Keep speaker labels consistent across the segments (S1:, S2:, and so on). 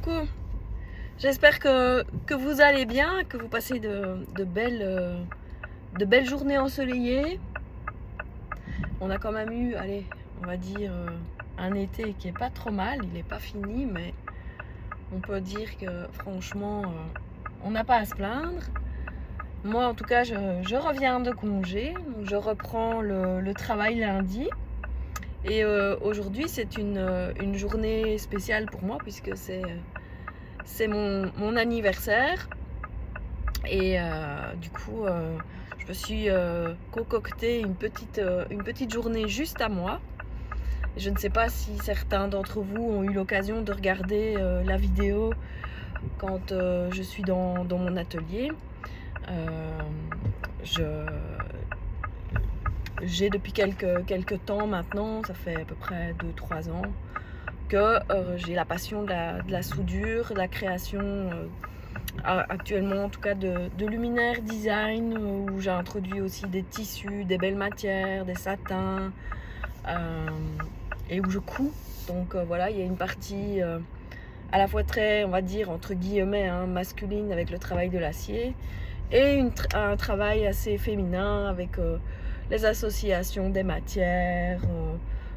S1: coucou. J'espère que vous allez bien, que vous passez de belles journées ensoleillées. On a quand même eu, allez, on va dire, un été qui est pas trop mal. Il n'est pas fini, mais on peut dire que franchement, on n'a pas à se plaindre. Moi, en tout cas, je reviens de congé, donc je reprends le travail lundi. Et aujourd'hui, c'est une journée spéciale pour moi puisque c'est mon anniversaire. Et du coup, je me suis concocté une petite journée juste à moi. Je ne sais pas si certains d'entre vous ont eu l'occasion de regarder la vidéo quand je suis dans mon atelier. J'ai depuis quelques temps maintenant, ça fait à peu près 2-3 ans, que j'ai la passion de la soudure, de la création, actuellement en tout cas de luminaires design, où j'ai introduit aussi des tissus, des belles matières, des satins, et où je couds. Donc voilà, il y a une partie à la fois très, on va dire, entre guillemets, masculine avec le travail de l'acier, et un travail assez féminin avec les associations des matières,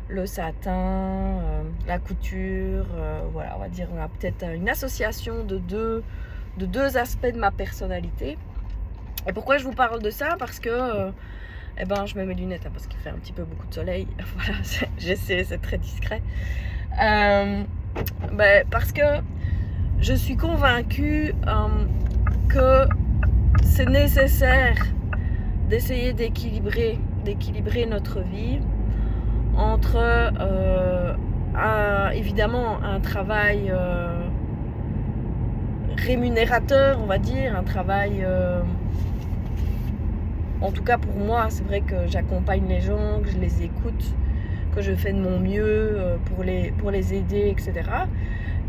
S1: le satin, la couture, voilà, on va dire on a peut-être une association de deux aspects de ma personnalité. Et pourquoi je vous parle de ça? Parce que je mets mes lunettes parce qu'il fait un petit peu beaucoup de soleil. Voilà, j'essaie, c'est très discret. Parce que je suis convaincue que c'est nécessaire d'essayer d'équilibrer notre vie entre évidemment un travail rémunérateur, on va dire, un travail en tout cas pour moi, c'est vrai que j'accompagne les gens, que je les écoute, que je fais de mon mieux pour les aider, etc.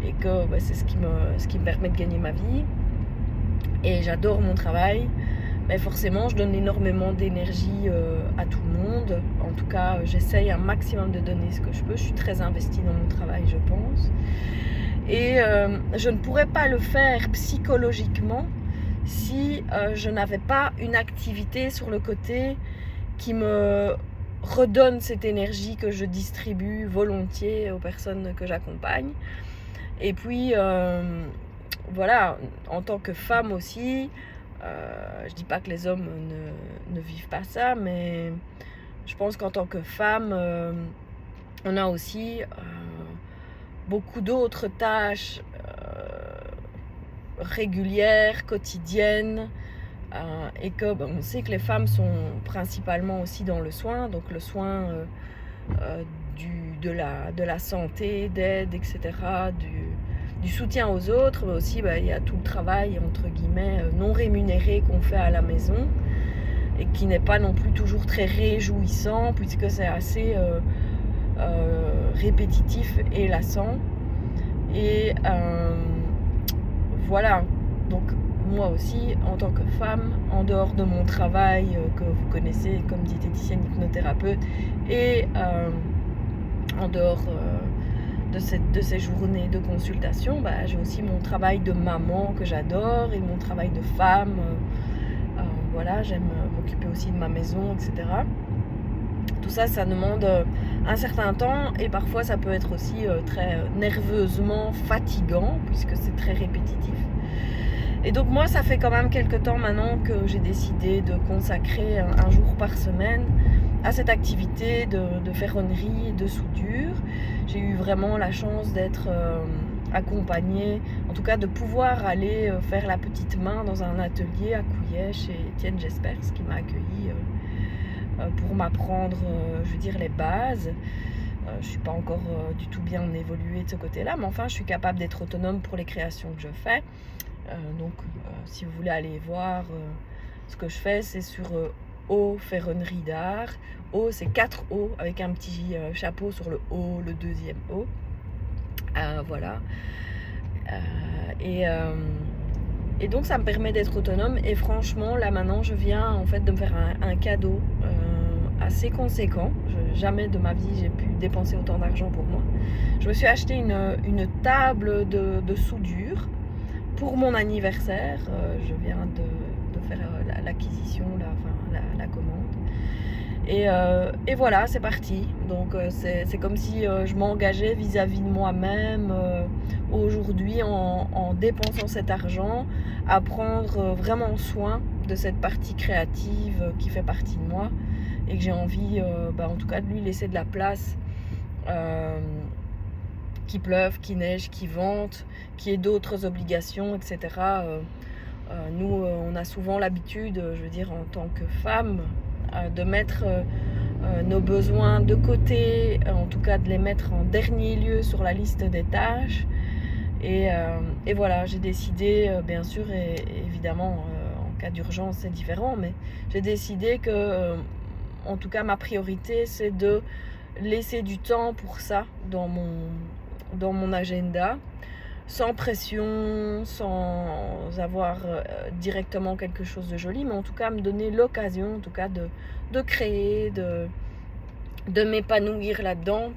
S1: Et que c'est ce qui me permet de gagner ma vie. Et j'adore mon travail, mais forcément je donne énormément d'énergie à tout le monde. En tout cas, j'essaye un maximum de donner ce que je peux. Je suis très investie dans mon travail, je pense. Et je ne pourrais pas le faire psychologiquement si je n'avais pas une activité sur le côté qui me redonne cette énergie que je distribue volontiers aux personnes que j'accompagne. Et puis voilà, en tant que femme aussi, je dis pas que les hommes ne vivent pas ça, mais je pense qu'en tant que femme, on a aussi beaucoup d'autres tâches régulières, quotidiennes, et que on sait que les femmes sont principalement aussi dans le soin, donc le soin de la santé, d'aide, etc., du soutien aux autres, mais aussi il y a tout le travail entre guillemets non rémunéré qu'on fait à la maison et qui n'est pas non plus toujours très réjouissant puisque c'est assez répétitif et lassant. Et voilà, donc moi aussi en tant que femme, en dehors de mon travail que vous connaissez comme diététicienne, hypnothérapeute, et en dehors de ces journées de consultation, j'ai aussi mon travail de maman que j'adore et mon travail de femme. Voilà, j'aime m'occuper aussi de ma maison, etc. Tout ça, ça demande un certain temps et parfois ça peut être aussi très nerveusement fatigant puisque c'est très répétitif. Et donc moi, ça fait quand même quelques temps maintenant que j'ai décidé de consacrer un jour par semaine à cette activité de ferronnerie et de soudure. J'ai eu vraiment la chance d'être accompagnée, en tout cas de pouvoir aller faire la petite main dans un atelier à Couillet chez Étienne Jespers qui m'a accueilli pour m'apprendre, je veux dire, les bases. Je ne suis pas encore du tout bien évoluée de ce côté-là, mais enfin je suis capable d'être autonome pour les créations que je fais. Donc si vous voulez aller voir ce que je fais, c'est sur O Ferronnerie d'Art. O, c'est 4 O avec un petit chapeau sur le O, le deuxième O. Voilà. Et donc ça me permet d'être autonome. Et franchement, là maintenant, je viens en fait de me faire un cadeau assez conséquent. Jamais de ma vie j'ai pu dépenser autant d'argent pour moi. Je me suis acheté une table de soudure pour mon anniversaire. Je viens de faire l'acquisition, la commande. Et voilà, c'est parti. Donc c'est comme si je m'engageais vis-à-vis de moi-même aujourd'hui en dépensant cet argent à prendre vraiment soin de cette partie créative qui fait partie de moi et que j'ai envie en tout cas de lui laisser de la place, qu'il pleuve, qu'il neige, qu'il vente, qu'il y ait d'autres obligations, etc. Nous on a souvent l'habitude, je veux dire en tant que femme, de mettre nos besoins de côté, en tout cas de les mettre en dernier lieu sur la liste des tâches. Et voilà, j'ai décidé, bien sûr, et évidemment en cas d'urgence c'est différent, mais j'ai décidé que, en tout cas ma priorité c'est de laisser du temps pour ça dans mon agenda, sans pression, sans avoir directement quelque chose de joli, mais en tout cas me donner l'occasion en tout cas de créer, de m'épanouir là-dedans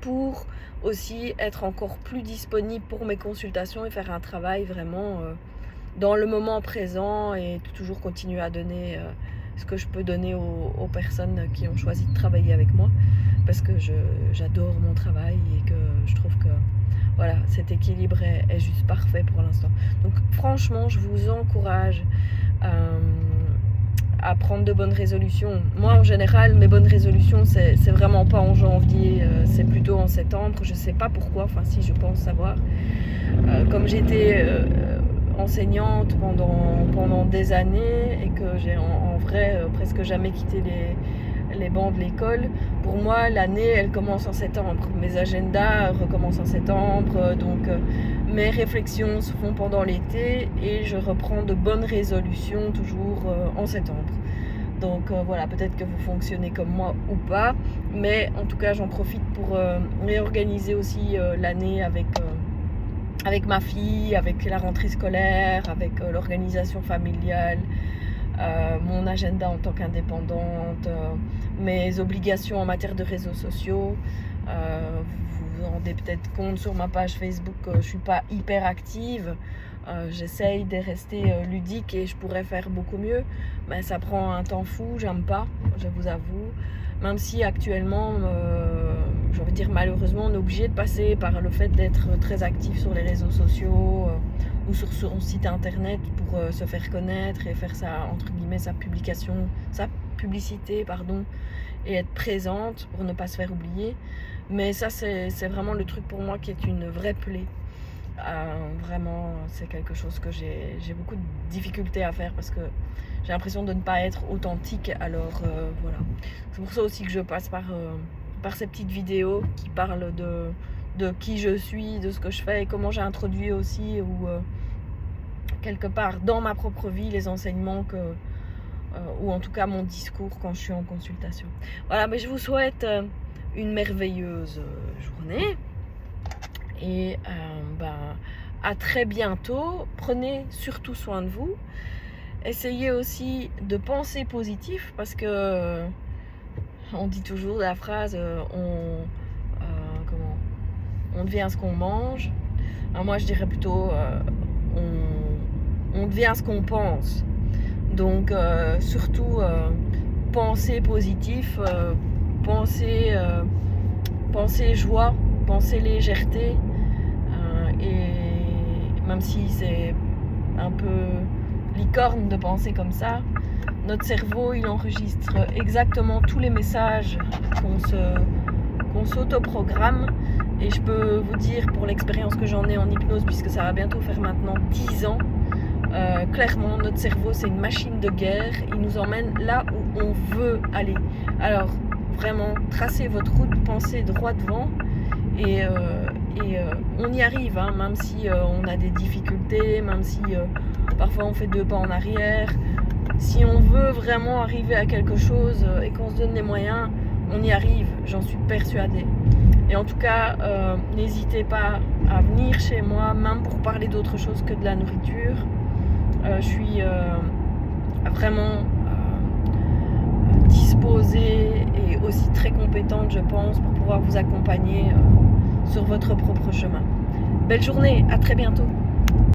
S1: pour aussi être encore plus disponible pour mes consultations et faire un travail vraiment dans le moment présent et toujours continuer à donner ce que je peux donner aux personnes qui ont choisi de travailler avec moi, parce que j'adore mon travail et que je trouve que voilà, cet équilibre est juste parfait pour l'instant. Donc franchement, je vous encourage à prendre de bonnes résolutions. Moi, en général, mes bonnes résolutions, c'est vraiment pas en janvier, c'est plutôt en septembre. Je sais pas pourquoi, enfin si, je pense savoir. Comme j'étais enseignante pendant des années et que j'ai en vrai presque jamais quitté les bancs de l'école, pour moi l'année elle commence en septembre, mes agendas recommencent en septembre, donc mes réflexions se font pendant l'été et je reprends de bonnes résolutions toujours en septembre. Donc voilà, peut-être que vous fonctionnez comme moi ou pas, mais en tout cas j'en profite pour réorganiser aussi l'année avec ma fille, avec la rentrée scolaire, avec l'organisation familiale, mon agenda en tant qu'indépendante, mes obligations en matière de réseaux sociaux. Vous vous rendez peut-être compte sur ma page Facebook que je ne suis pas hyper active. J'essaye de rester ludique et je pourrais faire beaucoup mieux, mais ça prend un temps fou, j'aime pas, je vous avoue. Même si actuellement, j'ai envie de dire malheureusement, on est obligé de passer par le fait d'être très actif sur les réseaux sociaux ou sur son site internet pour se faire connaître et faire entre guillemets sa publicité, et être présente pour ne pas se faire oublier. Mais ça, c'est vraiment le truc pour moi qui est une vraie plaie. Vraiment, c'est quelque chose que j'ai beaucoup de difficultés à faire parce que j'ai l'impression de ne pas être authentique. Alors voilà, c'est pour ça aussi que je passe par ces petites vidéos qui parlent de qui je suis, de ce que je fais et comment j'ai introduit aussi ou quelque part dans ma propre vie les enseignements ou en tout cas mon discours quand je suis en consultation. Voilà, mais je vous souhaite une merveilleuse journée et à très bientôt. Prenez surtout soin de vous. Essayez aussi de penser positif parce que on dit toujours la phrase on devient ce qu'on mange. Alors moi je dirais plutôt on devient ce qu'on pense. Donc surtout pensez positif, pensez joie, pensez légèreté, et même si c'est un peu licorne de penser comme ça, notre cerveau il enregistre exactement tous les messages qu'on s'autoprogramme. Et je peux vous dire, pour l'expérience que j'en ai en hypnose, puisque ça va bientôt faire maintenant 10 ans, clairement notre cerveau c'est une machine de guerre, il nous emmène là où on veut aller. Alors vraiment, tracez votre route, pensez droit devant et on y arrive, hein, même si on a des difficultés, même si parfois on fait 2 pas en arrière. Si on veut vraiment arriver à quelque chose et qu'on se donne les moyens, on y arrive, j'en suis persuadée. Et en tout cas, n'hésitez pas à venir chez moi, même pour parler d'autre chose que de la nourriture. Je suis vraiment disponible disposée et aussi très compétente, je pense, pour pouvoir vous accompagner sur votre propre chemin. Belle journée, à très bientôt.